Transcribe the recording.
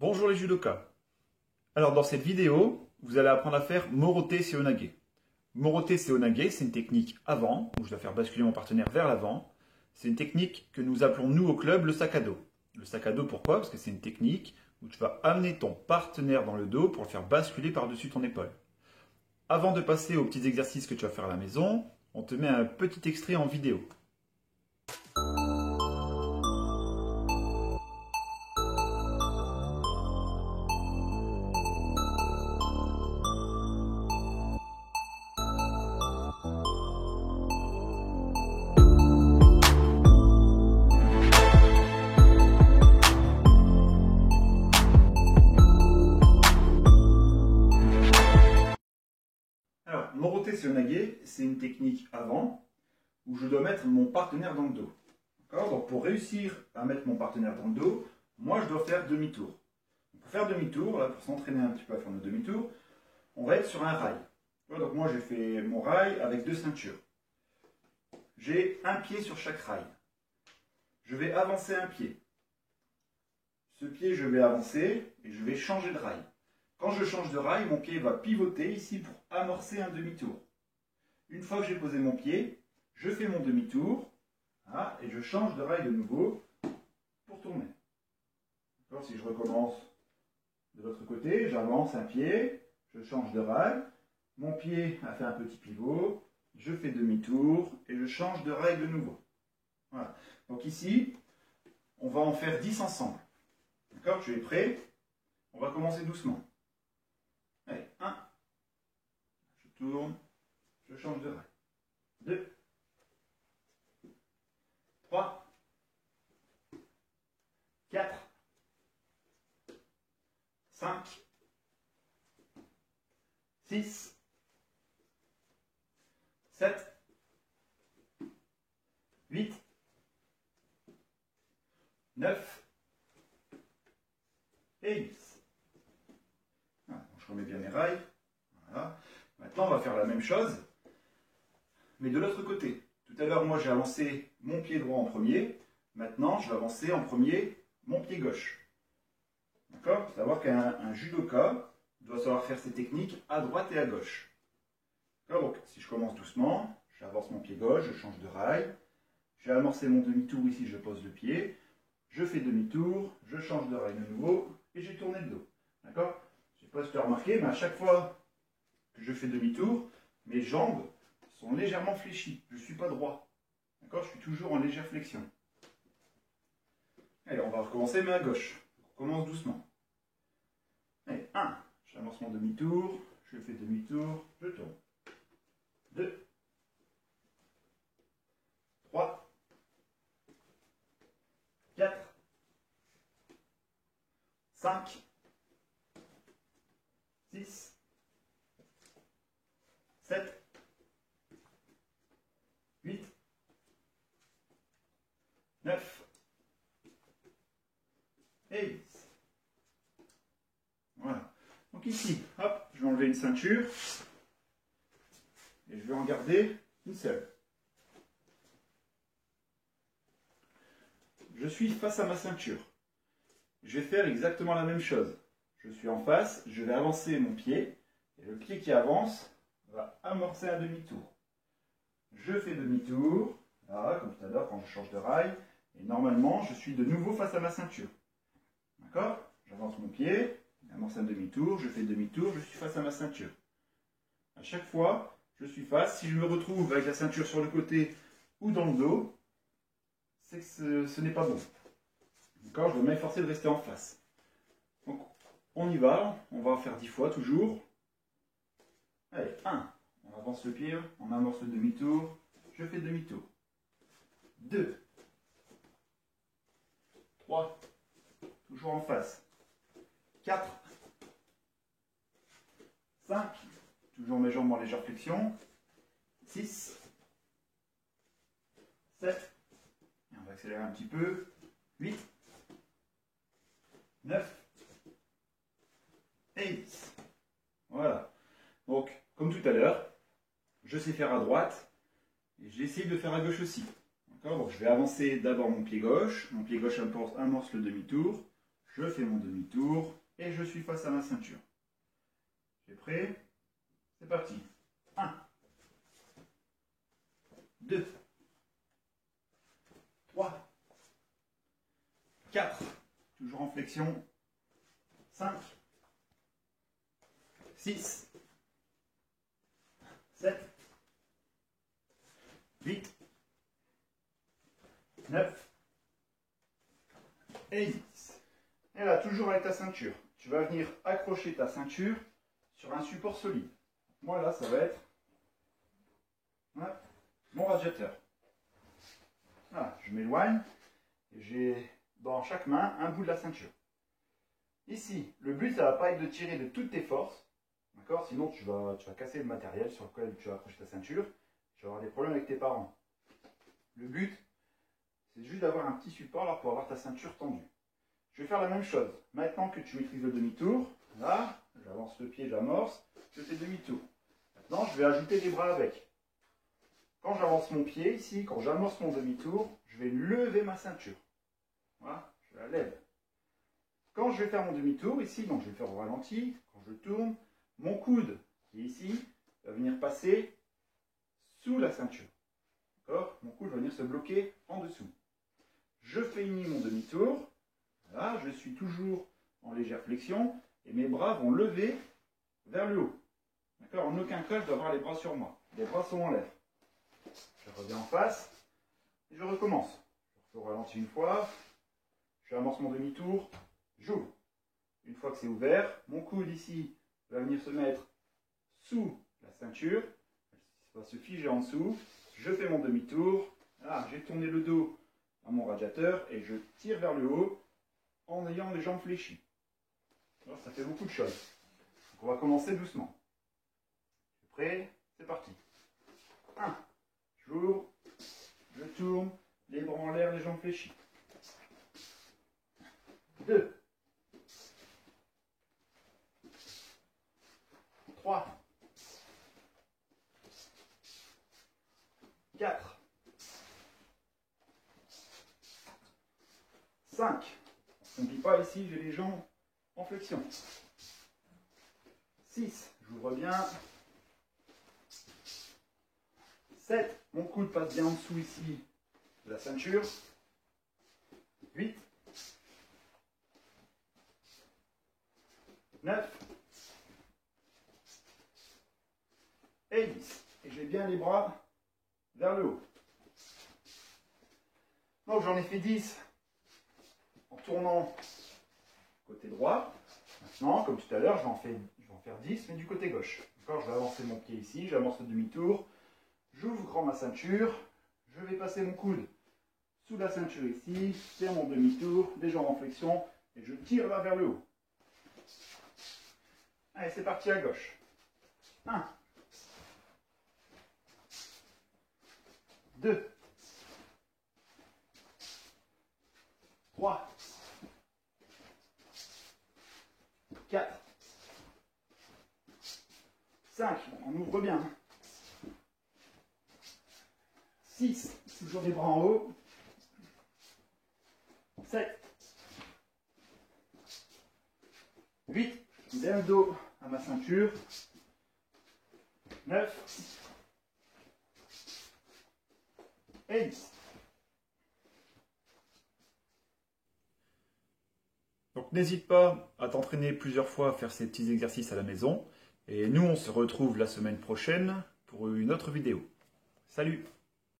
Bonjour les judokas. Alors dans cette vidéo, vous allez apprendre à faire Morote Seonage. Morote Seonage, c'est une technique avant, où je dois faire basculer mon partenaire vers l'avant. C'est une technique que nous appelons nous au club le sac à dos. Le sac à dos pourquoi? Parce que c'est une technique où tu vas amener ton partenaire dans le dos pour le faire basculer par-dessus ton épaule. Avant de passer aux petits exercices que tu vas faire à la maison, on te met un petit extrait en vidéo. Alors, Morote Seonage, c'est une technique avant où je dois mettre mon partenaire dans le dos. Donc, pour réussir à mettre mon partenaire dans le dos, moi je dois faire demi-tour. Pour faire demi-tour, là, pour s'entraîner un petit peu à faire notre demi-tour, on va être sur un rail. Donc moi j'ai fait mon rail avec 2 ceintures. J'ai un pied sur chaque rail. Je vais avancer un pied. Ce pied, je vais avancer et je vais changer de rail. Quand je change de rail, mon pied va pivoter ici pour amorcer un demi-tour. Une fois que j'ai posé mon pied, je fais mon demi-tour et je change de rail de nouveau pour tourner. Si je recommence de l'autre côté, j'avance un pied, je change de rail, mon pied a fait un petit pivot, je fais demi-tour et je change de rail de nouveau. Voilà. Donc ici, on va en faire 10 ensemble. D'accord? Tu es prêt? On va commencer doucement. Allez, 1, je tourne, je change de rail. 2, 3, 4, 5, 6, 7, 8, 9 et 10. Voilà, je remets bien mes rails. Voilà. Maintenant, on va faire la même chose, mais de l'autre côté. Tout à l'heure, moi, j'ai avancé mon pied droit en premier. Maintenant, je vais avancer en premier mon pied gauche. D'accord? Il faut savoir qu'un judoka doit savoir faire ses techniques à droite et à gauche. Donc, si je commence doucement, j'avance mon pied gauche, je change de rail. J'ai amorcé mon demi-tour ici, je pose le pied. Je fais demi-tour, je change de rail de nouveau et j'ai tourné le dos. D'accord? Je ne sais pas si tu as remarqué, mais à chaque fois que je fais demi-tour, mes jambes sont légèrement fléchies. Je ne suis pas droit. D'accord? Je suis toujours en légère flexion. Allez, on va recommencer, mais à gauche. On commence doucement. Allez, 1. J'amorce mon demi-tour, je fais demi-tour, je tourne. 2, 3, 4, 5, 6, 7, 8, 9 et 10. Voilà. Donc ici, hop, je vais enlever une ceinture et je vais en garder une seule. Je suis face à ma ceinture. Je vais faire exactement la même chose. Je suis en face, je vais avancer mon pied et le pied qui avance va amorcer un demi-tour. Je fais demi-tour, là, comme tout à l'heure quand je change de rail, et normalement je suis de nouveau face à ma ceinture. D'accord? J'avance mon pied, j'amorce un demi-tour, je fais demi-tour, je suis face à ma ceinture. À chaque fois, je suis face. Si je me retrouve avec la ceinture sur le côté ou dans le dos, c'est que ce n'est pas bon. D'accord? Je dois m'efforcer de rester en face. Donc, on y va. On va en faire 10 fois toujours. Allez, 1. On avance le pied, on amorce le demi-tour. Je fais demi-tour. 2. 3. Toujours en face. 4. 5. Toujours mes jambes en légère flexion. 6. 7. Et on va accélérer un petit peu. 8. 9. Et 10. Voilà. Donc, comme tout à l'heure, je sais faire à droite et j'essaie de faire à gauche aussi. Donc, je vais avancer d'abord mon pied gauche amorce le demi-tour, je fais mon demi-tour et je suis face à ma ceinture. Tu es prêt? C'est parti. 1, 2, 3, 4, toujours en flexion, 5, 6, 7, 8, 9 et 10. Et là, toujours avec ta ceinture, tu vas venir accrocher ta ceinture sur un support solide. Moi, là, ça va être mon radiateur. Voilà, je m'éloigne et j'ai dans chaque main un bout de la ceinture. Ici, le but, ça ne va pas être de tirer de toutes tes forces, d'accord? Sinon, tu vas casser le matériel sur lequel tu vas accrocher ta ceinture. Tu vas avoir des problèmes avec tes parents. Le but, c'est juste d'avoir un petit support là pour avoir ta ceinture tendue. Je vais faire la même chose. Maintenant que tu maîtrises le demi-tour, là, j'avance le pied, j'amorce, je fais demi-tour. Maintenant, je vais ajouter des bras avec. Quand j'avance mon pied ici, quand j'amorce mon demi-tour, je vais lever ma ceinture. Voilà, je la lève. Quand je vais faire mon demi-tour ici, donc je vais le faire au ralenti, quand je tourne, mon coude qui est ici va venir passer sous la ceinture. D'accord? Mon coude va venir se bloquer en dessous. Je finis mon demi-tour. Voilà, je suis toujours en légère flexion et mes bras vont lever vers le haut. D'accord? En aucun cas, je dois avoir les bras sur moi. Les bras sont en l'air. Je reviens en face et je recommence. Je refais au ralenti une fois. Je amorce mon demi-tour. J'ouvre. Une fois que c'est ouvert, mon coude ici va venir se mettre sous la ceinture. Il va se figer en dessous. Je fais mon demi-tour. Là, j'ai tourné le dos à mon radiateur et je tire vers le haut en ayant les jambes fléchies. Alors, ça fait beaucoup de choses. Donc, on va commencer doucement. Tu es prêt? C'est parti. 1. J'ouvre. Je tourne. Les bras en l'air, les jambes fléchies. 2. 3. 4. 5. On ne dit pas ici, j'ai les jambes en flexion. 6. J'ouvre bien. 7. Mon coude passe bien en dessous ici de la ceinture. 8. 9. Et 10. Et j'ai bien les bras vers le haut. Donc j'en ai fait 10 en tournant côté droit. Maintenant, comme tout à l'heure, je vais en faire 10, mais du côté gauche. D'accord, je vais avancer mon pied ici, j'amorce le demi-tour, j'ouvre grand ma ceinture, je vais passer mon coude sous la ceinture ici, faire mon demi-tour, les jambes en flexion, et je tire là vers le haut. Allez, c'est parti à gauche. 1. 2. 3. 4. 5. On ouvre bien. 6. Toujours les bras en haut. 7. 8. Je mets le dos à ma ceinture. 9. Et 10. Donc n'hésite pas à t'entraîner plusieurs fois à faire ces petits exercices à la maison. Et nous, on se retrouve la semaine prochaine pour une autre vidéo. Salut!